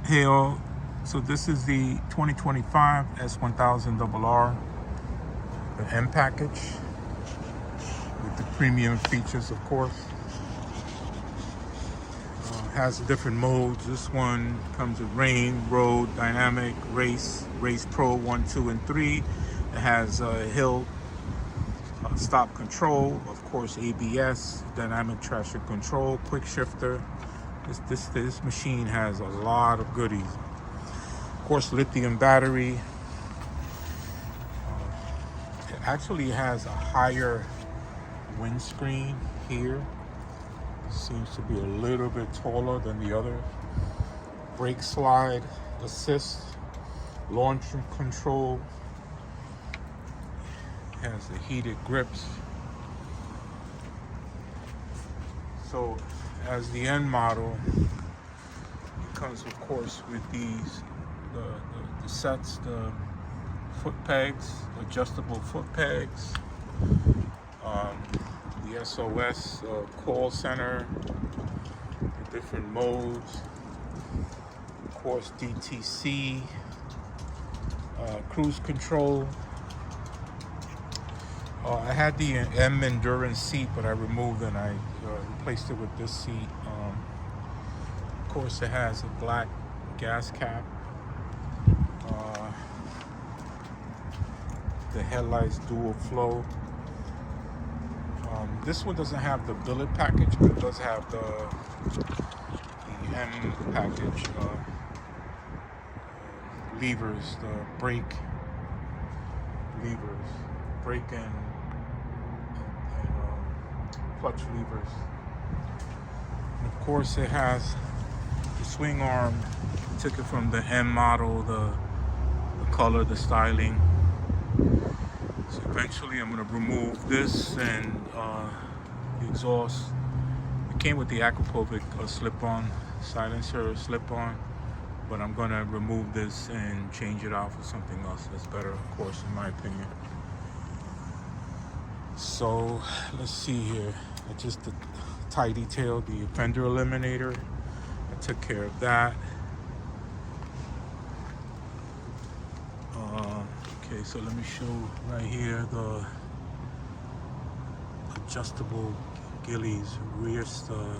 Hey all, so this is the 2025 S1000RR, the M package with the premium features, of course. Has different modes. This one comes with rain, road, dynamic, race pro 1, 2, and 3. It has hill stop control, of course, ABS, dynamic traction control, quick shifter. This machine has a lot of goodies. Of course, lithium battery. It actually has a higher windscreen here. It seems to be a little bit taller than the other. Brake slide assist, launch control. It has the heated grips. So as the end model, it comes of course with these the sets, the foot pegs, adjustable foot pegs, the SOS call center, the different modes, of course DTC, cruise control. I had the M Endurance seat, but I removed it and I replaced it with this seat. Of course, it has a black gas cap. The headlights dual flow. This one doesn't have the billet package, but it does have the M package. Levers, the brake levers, brake and clutch levers. And of course, it has the swing arm. Took it from the M model, the color, the styling. So eventually I'm going to remove this and the exhaust. It came with the Aquapovic slip-on silencer slip-on, but I'm going to remove this and change it out for something else that's better, of course, in my opinion. So let's see here. I just tie detailed the fender eliminator. I took care of that. Okay, so let me show right here the adjustable gillies, rear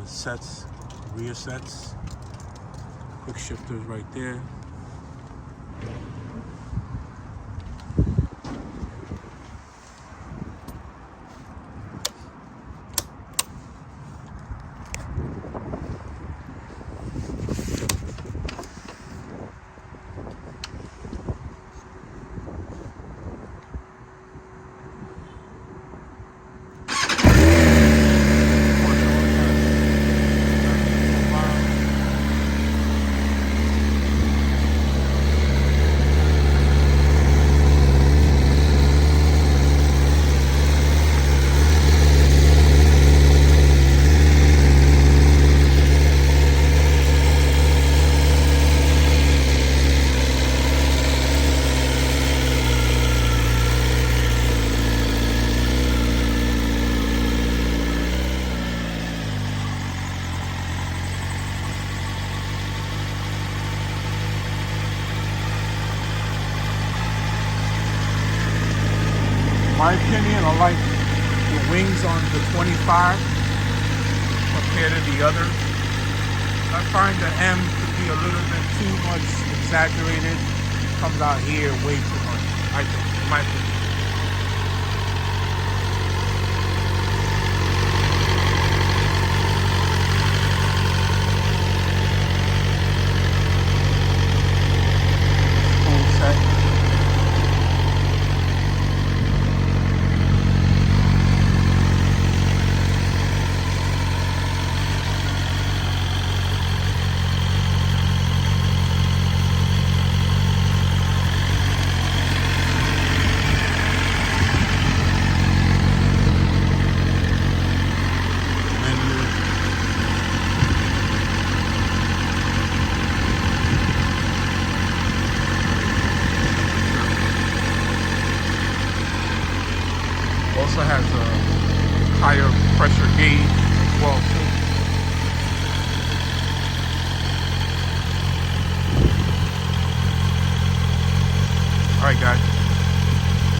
sets, quick shifters right there. My opinion, I like the wings on the 25 compared to the other. I find the M to be a little bit too much exaggerated. It comes out here way too much, I think, in my opinion. Also has a higher pressure gauge as well too. All right, guys.